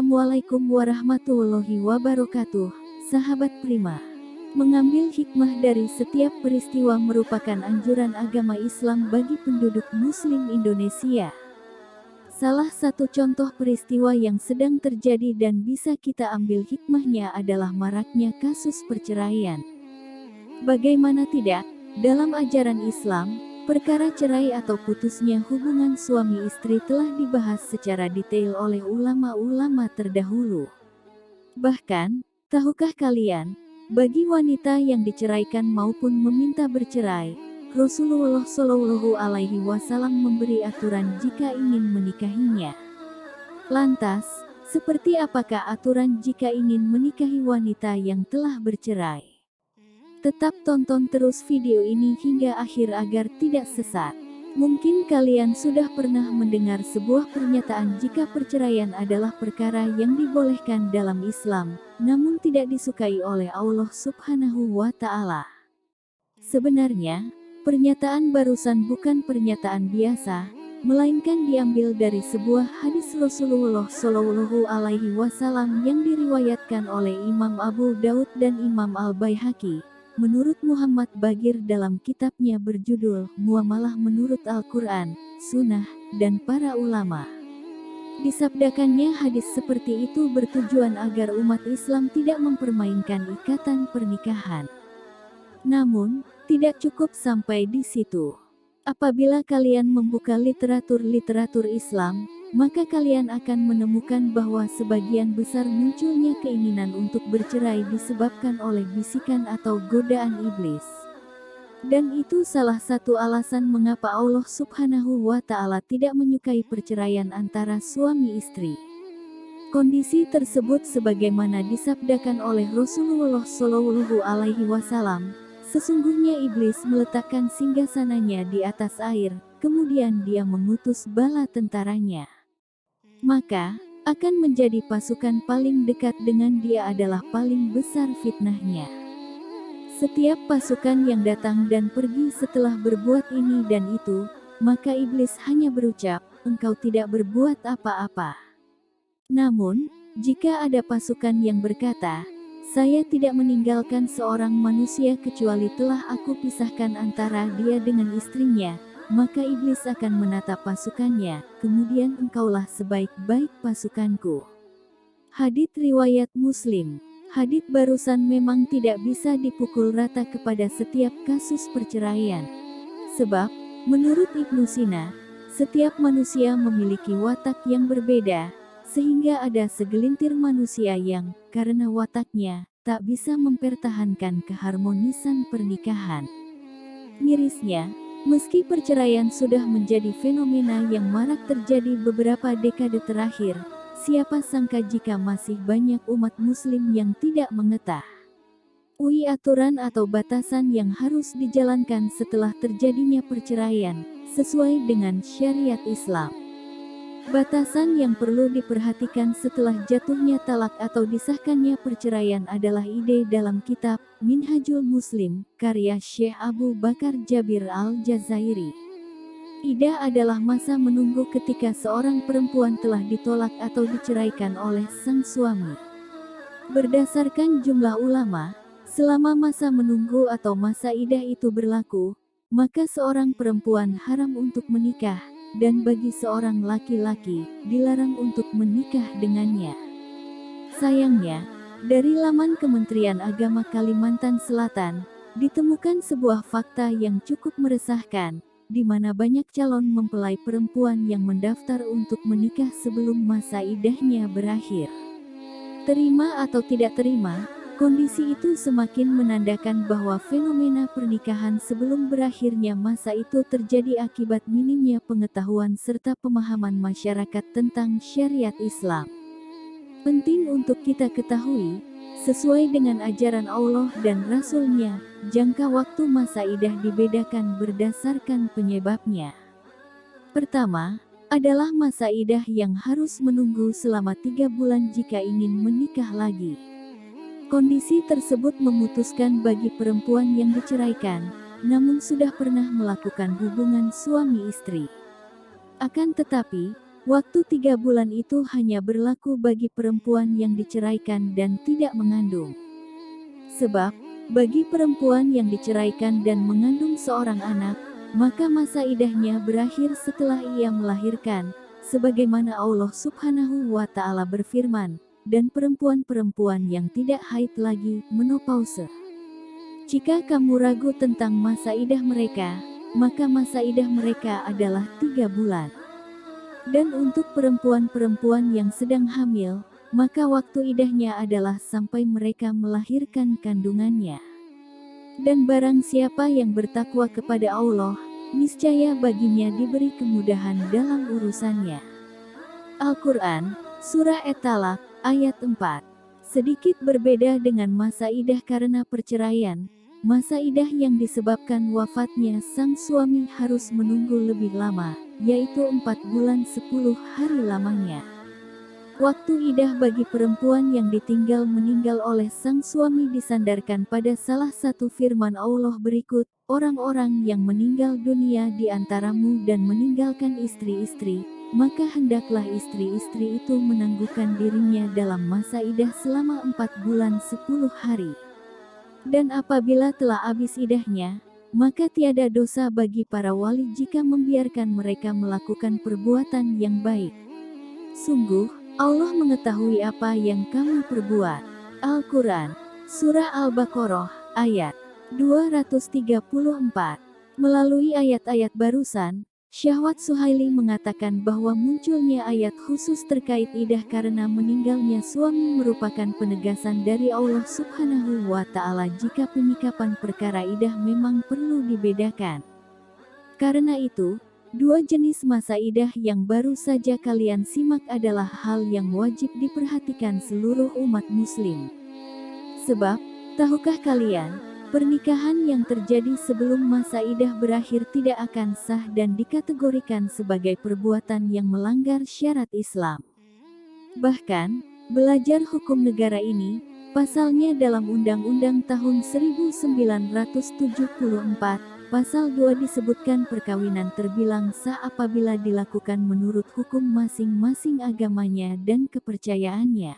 Assalamualaikum warahmatullahi wabarakatuh, sahabat Prima. Mengambil hikmah dari setiap peristiwa merupakan anjuran agama Islam bagi penduduk Muslim Indonesia. Salah satu contoh peristiwa yang sedang terjadi dan bisa kita ambil hikmahnya adalah maraknya kasus perceraian. Bagaimana tidak, dalam ajaran Islam, perkara cerai atau putusnya hubungan suami istri telah dibahas secara detail oleh ulama-ulama terdahulu. Bahkan, tahukah kalian, bagi wanita yang diceraikan maupun meminta bercerai, Rasulullah Shallallahu Alaihi Wasallam memberi aturan jika ingin menikahinya. Lantas, seperti apakah aturan jika ingin menikahi wanita yang telah bercerai? Tetap tonton terus video ini hingga akhir agar tidak sesat. Mungkin kalian sudah pernah mendengar sebuah pernyataan jika perceraian adalah perkara yang dibolehkan dalam Islam, namun tidak disukai oleh Allah Subhanahu wa Ta'ala. Sebenarnya, pernyataan barusan bukan pernyataan biasa, melainkan diambil dari sebuah hadis Rasulullah Shallallahu Alaihi Wasallam yang diriwayatkan oleh Imam Abu Daud dan Imam Al-Baihaqi. Menurut Muhammad Bagir dalam kitabnya berjudul Muamalah Menurut Al-Quran, Sunnah, dan Para Ulama. Disabdakannya hadis seperti itu bertujuan agar umat Islam tidak mempermainkan ikatan pernikahan. Namun, tidak cukup sampai di situ. Apabila kalian membuka literatur Islam, maka kalian akan menemukan bahwa sebagian besar munculnya keinginan untuk bercerai disebabkan oleh bisikan atau godaan iblis. Dan itu salah satu alasan mengapa Allah Subhanahu wa Ta'ala tidak menyukai perceraian antara suami istri. Kondisi tersebut sebagaimana disabdakan oleh Rasulullah Shallallahu Alaihi Wasallam, sesungguhnya iblis meletakkan singgasananya di atas air, kemudian dia mengutus bala tentaranya. Maka, akan menjadi pasukan paling dekat dengan dia adalah paling besar fitnahnya. Setiap pasukan yang datang dan pergi setelah berbuat ini dan itu, maka iblis hanya berucap, engkau tidak berbuat apa-apa. Namun, jika ada pasukan yang berkata, saya tidak meninggalkan seorang manusia kecuali telah aku pisahkan antara dia dengan istrinya, maka iblis akan menatap pasukannya, kemudian engkaulah sebaik-baik pasukanku. Hadits riwayat Muslim. Hadits barusan memang tidak bisa dipukul rata kepada setiap kasus perceraian. Sebab, menurut Ibnu Sina, setiap manusia memiliki watak yang berbeda, sehingga ada segelintir manusia yang, karena wataknya, tak bisa mempertahankan keharmonisan pernikahan. Mirisnya, meski perceraian sudah menjadi fenomena yang marak terjadi beberapa dekade terakhir, siapa sangka jika masih banyak umat muslim yang tidak mengetahui aturan atau batasan yang harus dijalankan setelah terjadinya perceraian, sesuai dengan syariat Islam. Batasan yang perlu diperhatikan setelah jatuhnya talak atau disahkannya perceraian adalah ide dalam kitab Minhajul Muslim, karya Syekh Abu Bakar Jabir Al-Jazairi. Ida adalah masa menunggu ketika seorang perempuan telah ditolak atau diceraikan oleh sang suami. Berdasarkan jumlah ulama, selama masa menunggu atau masa idah itu berlaku, maka seorang perempuan haram untuk menikah, dan bagi seorang laki-laki, dilarang untuk menikah dengannya. Sayangnya, dari laman Kementerian Agama Kalimantan Selatan, ditemukan sebuah fakta yang cukup meresahkan, di mana banyak calon mempelai perempuan yang mendaftar untuk menikah sebelum masa idahnya berakhir. Terima atau tidak terima, kondisi itu semakin menandakan bahwa fenomena pernikahan sebelum berakhirnya masa itu terjadi akibat minimnya pengetahuan serta pemahaman masyarakat tentang syariat Islam. Penting untuk kita ketahui, sesuai dengan ajaran Allah dan Rasul-Nya, jangka waktu masa idah dibedakan berdasarkan penyebabnya. Pertama, adalah masa idah yang harus menunggu selama 3 bulan jika ingin menikah lagi. Kondisi tersebut memutuskan bagi perempuan yang diceraikan, namun sudah pernah melakukan hubungan suami istri. Akan tetapi, Waktu 3 bulan itu hanya berlaku bagi perempuan yang diceraikan dan tidak mengandung. Sebab, bagi perempuan yang diceraikan dan mengandung seorang anak, maka masa idahnya berakhir setelah ia melahirkan, sebagaimana Allah Subhanahu wa Ta'ala berfirman, dan perempuan-perempuan yang tidak haid lagi menopause. Jika kamu ragu tentang masa idah mereka, maka masa idah mereka adalah 3 bulan. Dan untuk perempuan-perempuan yang sedang hamil, maka waktu idahnya adalah sampai mereka melahirkan kandungannya. Dan barang siapa yang bertakwa kepada Allah, niscaya baginya diberi kemudahan dalam urusannya. Al-Quran, Surah At-Talaq, ayat 4. Sedikit berbeda dengan masa idah karena perceraian, masa idah yang disebabkan wafatnya sang suami harus menunggu lebih lama, yaitu 4 bulan 10 hari lamanya. Waktu idah bagi perempuan yang ditinggal meninggal oleh sang suami disandarkan pada salah satu firman Allah berikut, orang-orang yang meninggal dunia di antaramu dan meninggalkan istri-istri, maka hendaklah istri-istri itu menangguhkan dirinya dalam masa idah selama 4 bulan 10 hari. Dan apabila telah habis idahnya, maka tiada dosa bagi para wali jika membiarkan mereka melakukan perbuatan yang baik. Sungguh, Allah mengetahui apa yang kamu perbuat. Al-Quran, Surah Al-Baqarah, ayat 234. Melalui ayat-ayat barusan, Syahwat Suhaili mengatakan bahwa munculnya ayat khusus terkait idah karena meninggalnya suami merupakan penegasan dari Allah Subhanahu wa Ta'ala jika penyikapan perkara idah memang perlu dibedakan. Karena itu, 2 jenis masa idah yang baru saja kalian simak adalah hal yang wajib diperhatikan seluruh umat muslim. Sebab, tahukah kalian, pernikahan yang terjadi sebelum masa idah berakhir tidak akan sah dan dikategorikan sebagai perbuatan yang melanggar syarat Islam. Bahkan, belajar hukum negara ini, pasalnya dalam Undang-Undang tahun 1974, Pasal 2 disebutkan perkawinan terbilang sah apabila dilakukan menurut hukum masing-masing agamanya dan kepercayaannya.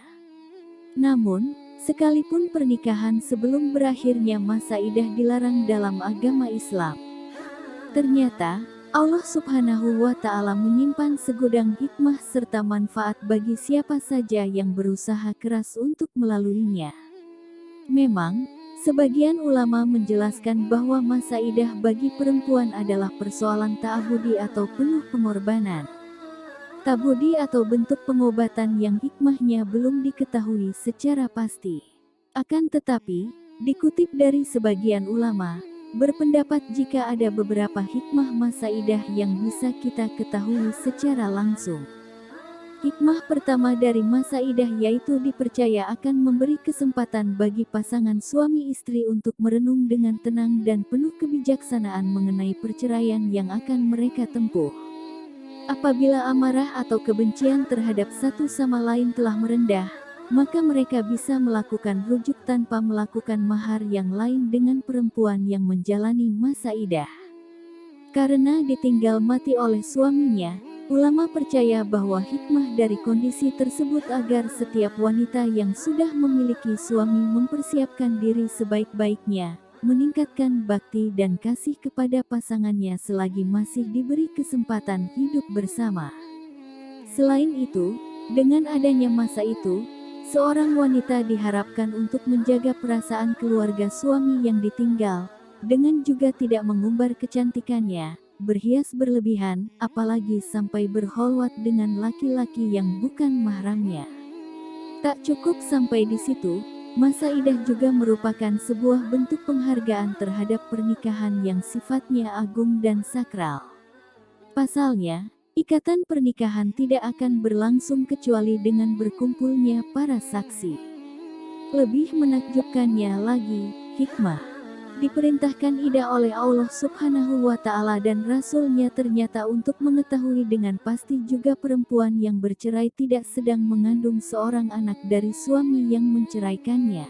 Namun, sekalipun pernikahan sebelum berakhirnya masa idah dilarang dalam agama Islam, ternyata Allah Subhanahu wa Ta'ala menyimpan segudang hikmah serta manfaat bagi siapa saja yang berusaha keras untuk melaluinya. Memang, sebagian ulama menjelaskan bahwa masa idah bagi perempuan adalah persoalan ta'abudi atau penuh pengorbanan. Ta'abudi atau bentuk pengobatan yang hikmahnya belum diketahui secara pasti. Akan tetapi, dikutip dari sebagian ulama, berpendapat jika ada beberapa hikmah masa idah yang bisa kita ketahui secara langsung. Hikmah pertama dari masa idah yaitu dipercaya akan memberi kesempatan bagi pasangan suami istri untuk merenung dengan tenang dan penuh kebijaksanaan mengenai perceraian yang akan mereka tempuh. Apabila amarah atau kebencian terhadap satu sama lain telah merendah, maka mereka bisa melakukan rujuk tanpa melakukan mahar yang lain dengan perempuan yang menjalani masa idah. Karena ditinggal mati oleh suaminya, ulama percaya bahwa hikmah dari kondisi tersebut agar setiap wanita yang sudah memiliki suami mempersiapkan diri sebaik-baiknya, meningkatkan bakti dan kasih kepada pasangannya selagi masih diberi kesempatan hidup bersama. Selain itu, dengan adanya masa itu, seorang wanita diharapkan untuk menjaga perasaan keluarga suami yang ditinggal, dengan juga tidak mengumbar kecantikannya, berhias berlebihan, apalagi sampai berkholwat dengan laki-laki yang bukan mahramnya. Tak cukup sampai di situ, masa idah juga merupakan sebuah bentuk penghargaan terhadap pernikahan yang sifatnya agung dan sakral. Pasalnya, ikatan pernikahan tidak akan berlangsung kecuali dengan berkumpulnya para saksi. Lebih menakjubkannya lagi, hikmah diperintahkan idah oleh Allah Subhanahu wa Ta'ala dan Rasul-Nya ternyata untuk mengetahui dengan pasti juga perempuan yang bercerai tidak sedang mengandung seorang anak dari suami yang menceraikannya.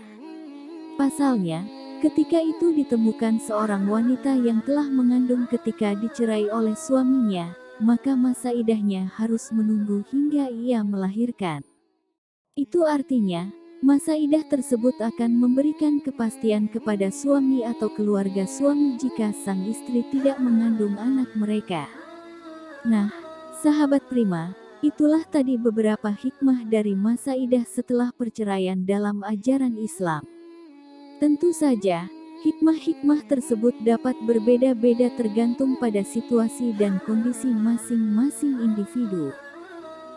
Pasalnya, ketika itu ditemukan seorang wanita yang telah mengandung ketika dicerai oleh suaminya, maka masa idahnya harus menunggu hingga ia melahirkan. Itu artinya, masa idah tersebut akan memberikan kepastian kepada suami atau keluarga suami jika sang istri tidak mengandung anak mereka. Nah, sahabat Prima, itulah tadi beberapa hikmah dari masa idah setelah perceraian dalam ajaran Islam. Tentu saja, hikmah-hikmah tersebut dapat berbeda-beda tergantung pada situasi dan kondisi masing-masing individu.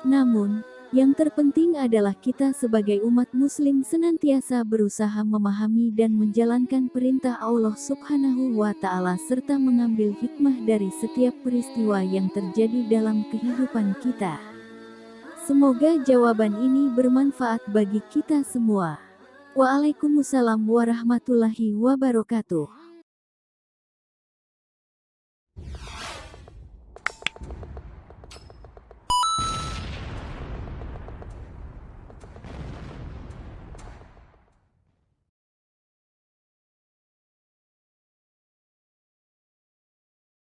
Namun, yang terpenting adalah kita sebagai umat muslim senantiasa berusaha memahami dan menjalankan perintah Allah Subhanahu wa Ta'ala serta mengambil hikmah dari setiap peristiwa yang terjadi dalam kehidupan kita. Semoga jawaban ini bermanfaat bagi kita semua. Waalaikumsalam warahmatullahi wabarakatuh.